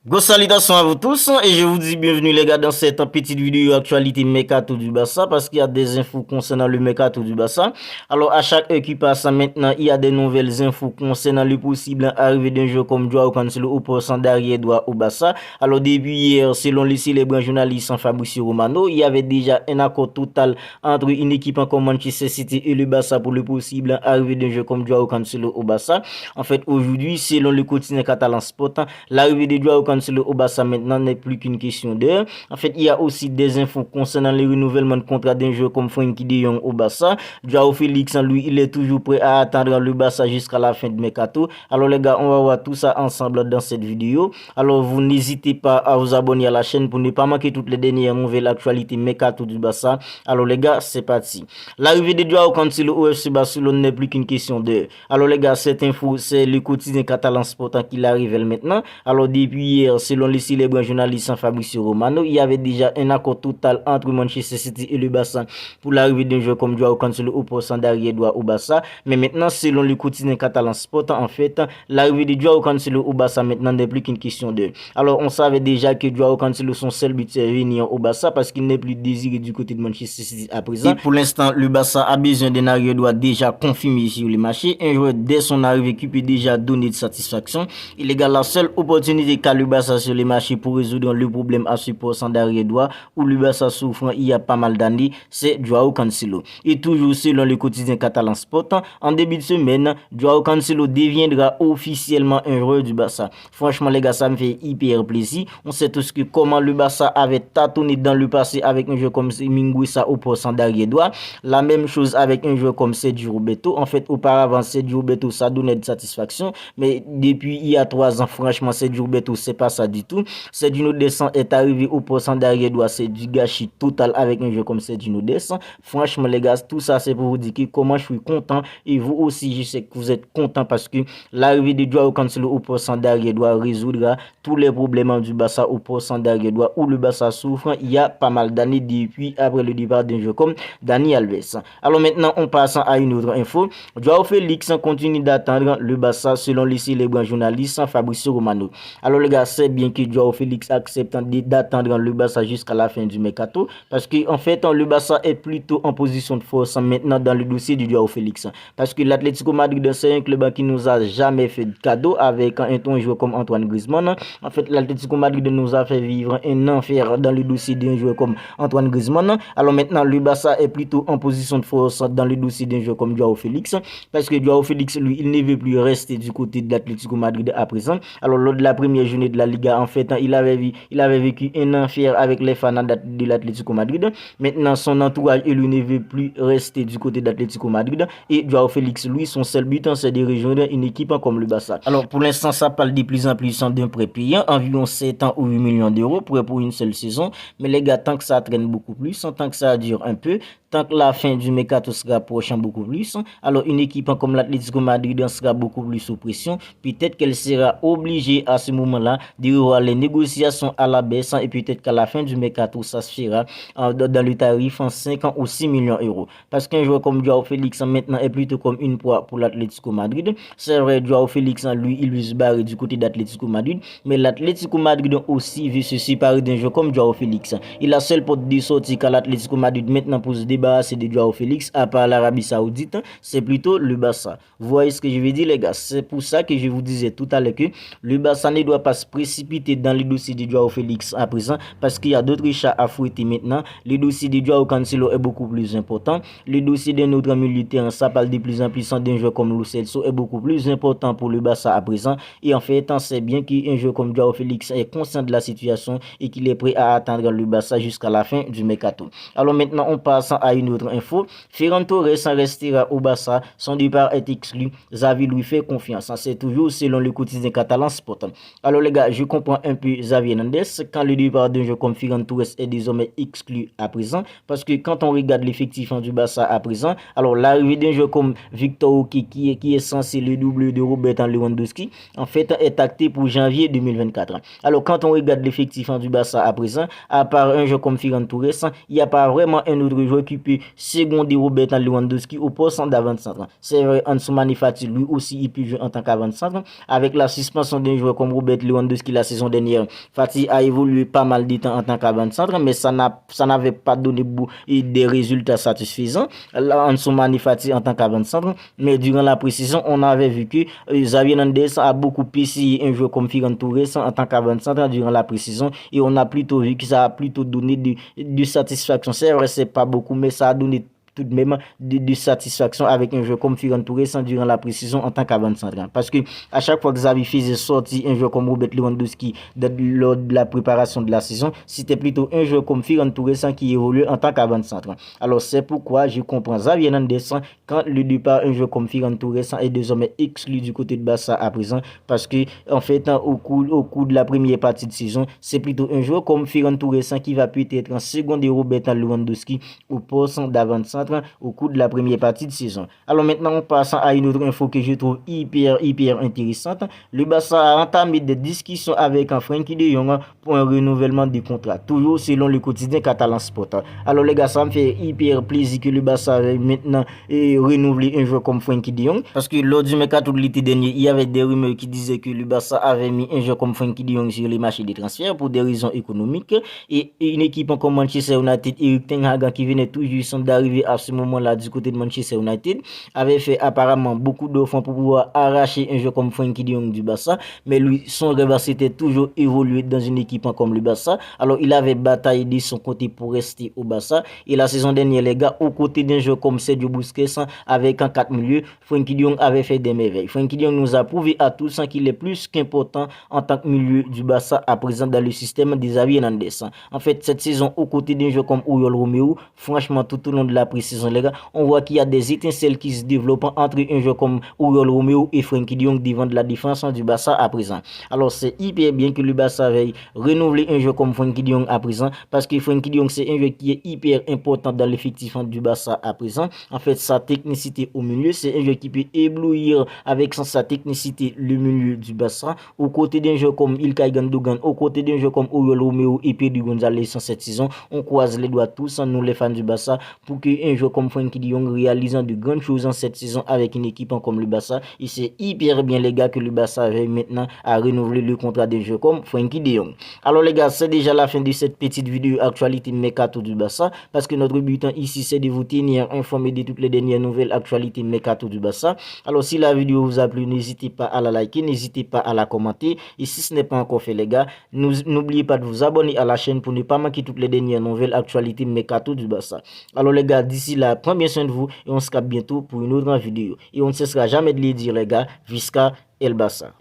Go salutations à vous tous et je vous dis bienvenue les gars dans cette petite vidéo actualité Mercato du Barça parce qu'il y a des infos concernant le Mercato du Barça. Alors à chaque heure qui passe maintenant, il y a des nouvelles infos concernant le possible arrivée d'un joueur comme Joao Cancelo au poste d'arrière droit au Barça. Alors depuis hier, selon les célèbres journalistes Fabrizio Romano, il y avait déjà un accord total entre une équipe comme Manchester City et le Barça pour le possible arrivée d'un joueur comme Joao Cancelo au Barça. En fait, aujourd'hui, selon le quotidien catalan Sport, l'arrivée de Joao Cancelo au Barça maintenant n'est plus qu'une question d'heure. En fait, il y a aussi des infos concernant le renouvellement de contrat d'un joueur comme Frenkie de Jong au Barça. Joao Félix, lui, il est toujours prêt à attendre le Barça jusqu'à la fin de mercato. Alors les gars, on va voir tout ça ensemble dans cette vidéo. Alors vous n'hésitez pas à vous abonner à la chaîne pour ne pas manquer toutes les dernières nouvelles actualités mercato du Barça. Alors les gars, c'est parti. L'arrivée de Joao Cancelo au FC Barcelone n'est plus qu'une question d'heure. Alors les gars, cette info, c'est le quotidien catalan Sport qui l'arrive maintenant. Alors depuis hier, selon les célèbres journalistes Fabrizio Romano, il y avait déjà un accord total entre Manchester City et le Barça pour l'arrivée d'un joueur comme Joao Cancelo au poste d'arrière droit au Barça. Mais maintenant, selon le quotidien catalan Sport, en fait, l'arrivée de Joao Cancelo au Barça maintenant n'est plus qu'une question d'heure. Alors on savait déjà que Joao Cancelo, son seul but, c'est venir au Barça parce qu'il n'est plus désiré du côté de Manchester City à présent. Et pour l'instant, le Barça a besoin d'un arrière droit déjà confirmé sur le marché. Un joueur dès son arrivée qui peut déjà donner de satisfaction. Il est la seule opportunité qu'a le Barça sur les marchés pour résoudre le problème à ce poste d'arrière droit où le Barça souffre il y a pas mal d'années, c'est Joao Cancelo. Et toujours selon le quotidien catalan Sport, en début de semaine, Joao Cancelo deviendra officiellement un joueur du Barça. Franchement les gars, ça me fait hyper plaisir. On sait tous que comment le Barça avait tâtonné dans le passé avec un joueur comme Minguissa au poste d'arrière droit. La même chose avec un joueur comme Sergio Roberto. En fait, auparavant, Sergio Roberto, ça donnait de satisfaction. Mais depuis il y a 3 ans, franchement, Sergio Roberto, c'est pas ça du tout. Sergio Dest est arrivé au poste d'arrière droit. C'est du gâchis total avec un joueur comme Sergio Dest. Franchement, les gars, tout ça, c'est pour vous dire que comment je suis content. Et vous aussi, je sais que vous êtes content parce que l'arrivée de Joao Cancelo au poste d'arrière droit résoudra tous les problèmes du Barça au poste d'arrière droit où le Barça souffre il y a pas mal d'années depuis après le départ d'un joueur comme Dani Alves. Alors maintenant, on passe à une autre info. Joao Félix continue d'attendre le Barça selon les célèbres journalistes Fabrizio Romano. Alors les gars, c'est bien que Joao Félix accepte d'attendre le Barça jusqu'à la fin du mercato parce que en fait, le Barça est plutôt en position de force maintenant dans le dossier du Joao Félix parce que l'Atlético Madrid c'est un club qui nous a jamais fait de cadeau avec un joueur comme Antoine Griezmann. En fait, l'Atlético Madrid nous a fait vivre un enfer dans le dossier d'un joueur comme Antoine Griezmann. Alors maintenant, le Barça est plutôt en position de force dans le dossier d'un joueur comme Joao Félix parce que Joao Félix, lui, il ne veut plus rester du côté de l'Atlético Madrid à présent. Alors lors de la première journée de la Liga, en fait, il avait vécu un enfer avec les fans de l'Atlético Madrid. Maintenant, son entourage, il ne veut plus rester du côté de l'Atlético Madrid. Et Joao Félix, lui, son seul but, c'est de rejoindre une équipe comme le Barça. Alors pour l'instant, ça parle de plus en plus d'un prêt payant, environ 7 ans ou 8 millions d'euros pour une seule saison. Mais les gars, tant que ça traîne beaucoup plus, tant que ça dure un peu, tant que la fin du mercato se rapproche beaucoup plus, alors une équipe comme l'Atlético Madrid sera beaucoup plus sous pression. Peut-être qu'elle sera obligée à ce moment-là de revoir les négociations à la baisse et peut-être qu'à la fin du mercato, ça se fera dans le tarif en 5 ans ou 6 millions d'euros. Parce qu'un joueur comme Joao Félix maintenant est plutôt comme une proie pour l'Atlético Madrid. C'est vrai, Joao Félix, lui, il veut se barrer du côté d'Atlético Madrid, mais l'Atlético Madrid aussi veut se séparer d'un joueur comme Joao Félix. Il a seul porte de sortie qu'à l'Atlético Madrid maintenant pour se débarrasser de Joao Félix, à part l'Arabie Saoudite, c'est plutôt le Barça. Vous voyez ce que je veux dire, les gars? C'est pour ça que je vous disais tout à l'heure que le Barça ne doit pas se précipiter dans le dossier de Joao Félix à présent, parce qu'il y a d'autres chats à fouetter maintenant. Le dossier de Joao Cancelo est beaucoup plus important. Le dossier de notre militaire, ça parle de plus en plus d'un joueur comme Lo Celso, est beaucoup plus important pour le Barça à présent. Et en fait, on sait bien qu'un joueur comme Joao Félix est conscient de la situation et qu'il est prêt à attendre le Barça jusqu'à la fin du mercato. Alors maintenant, on passe à une autre info. Ferran Torres restera au Barça. Son départ est exclu. Xavi lui fait confiance. C'est toujours selon le quotidien catalan Sport. Alors les gars, je comprends un peu Xavi Hernandez quand le départ d'un joueur comme Ferran Torres est désormais exclu à présent. Parce que quand on regarde l'effectif du Barça à présent, alors l'arrivée d'un joueur comme Victor Oké qui est censé le double de Robert Lewandowski, en fait, est acté pour janvier 2024. Alors quand on regarde l'effectif du Barça à présent, à part un joueur comme Ferran Torres, il n'y a pas vraiment un autre joueur qui peut seconder Robert Lewandowski au poste d'avant-centre. C'est vrai, Ansoumani Fati, lui aussi, il peut jouer en tant qu'avant-centre. Avec la suspension d'un joueur comme Robert Lewandowski la saison dernière, Fati a évolué pas mal de temps en tant qu'avant-centre, mais ça n'avait pas donné des résultats satisfaisants. Là, Ansoumani Fati en tant qu'avant-centre, mais durant la précision, on avait vu que Xavi Hernandez a beaucoup essayé un joueur comme Ferran Torres en tant qu'avant-centre durant la précision, et on a plutôt vu que ça a plutôt donné de satisfaction. C'est vrai, c'est pas beaucoup, mais ça a donné tout de même de satisfaction avec un joueur comme Ferran Torres durant la précision en tant qu'avant-centre. Parce que à chaque fois que Xavi faisait sortir un joueur comme Robert Lewandowski lors de la préparation de la saison, c'était plutôt un joueur comme Ferran Torres qui évoluait en tant qu'avant-centre. Alors c'est pourquoi je comprends Xavi Hernandez quand le départ un joueur comme Ferran Torres est désormais exclu du côté de Barça à présent, parce que en fait au cours de la première partie de saison, c'est plutôt un joueur comme Ferran Torres qui va peut-être en seconde de Robert Lewandowski au poste d'avant-centre au cours de la première partie de saison. Alors maintenant, on passe à une autre info que je trouve hyper intéressante. Le Barça a entamé des discussions avec Frenkie de Jong pour un renouvellement du contrat, toujours selon le quotidien Catalan Sport. Alors les gars, ça me fait hyper plaisir que le Barça ait maintenant renouvelé un joueur comme Frenkie de Jong, parce que lors du mercato de l'été dernier, il y avait des rumeurs qui disaient que le Barça avait mis un joueur comme Frenkie de Jong sur les marchés des transferts pour des raisons économiques, et une équipe comme Manchester United, Erik ten Hag, qui venait tout juste d'arriver à ce moment-là du côté de Manchester United, avait fait apparemment beaucoup d'offres pour pouvoir arracher un joueur comme Frenkie de Jong du Barça, mais lui, son rêve c'était toujours évoluer dans une équipe comme le Barça. Alors il avait bataillé de son côté pour rester au Barça, et la saison dernière les gars, aux côtés d'un joueur comme Sergio Busquets avec un 4 milieux, Frenkie de Jong avait fait des merveilles. Frenkie de Jong nous a prouvé à tous qu'il est plus qu'important en tant que milieu du Barça à présent dans le système de Xavi Hernandez. En fait, cette saison, aux côtés d'un joueur comme Oriol Romeu, franchement tout au long de la précision les gars, on voit qu'il y a des étincelles qui se développent entre un joueur comme Oriol Romeu et Frenkie de Jong devant de la défense du Barça à présent. Alors c'est hyper bien que le Barça veuille renouveler un joueur comme Frenkie de Jong à présent, parce que Frenkie de Jong c'est un joueur qui est hyper important dans l'effectif du Barça à présent. En fait, sa technicité au milieu, c'est un joueur qui peut éblouir avec sa technicité le milieu du Barça, aux côtés d'un joueur comme Ilkay Gundogan, aux côtés d'un joueur comme Oriol Romeu et Pedro González cette saison. On croise les doigts tous, nous les fans du Barça, pour qu'un joueur comme Frenkie de Jong réalisant de grandes choses en cette saison avec une équipe comme le Barça. Et c'est hyper bien les gars que le Barça avait maintenant à renouveler le contrat d'un joueur comme Frenkie de Jong. Alors les gars, c'est déjà la fin de cette petite vidéo actualité mercato du Barça, parce que notre but ici c'est de vous tenir informé de toutes les dernières nouvelles actualités mercato du Barça. Alors si la vidéo vous a plu, n'hésitez pas à la liker, n'hésitez pas à la commenter, et si ce n'est pas encore fait les gars, n'oubliez pas de vous abonner à la chaîne pour ne pas manquer toutes les dernières nouvelles actualités mercato du Barça. Alors les gars, d'ici là, prenez bien soin de vous, et on se capte bientôt pour une autre vidéo. Et on ne cessera jamais de les dire les gars, Visca El Barça.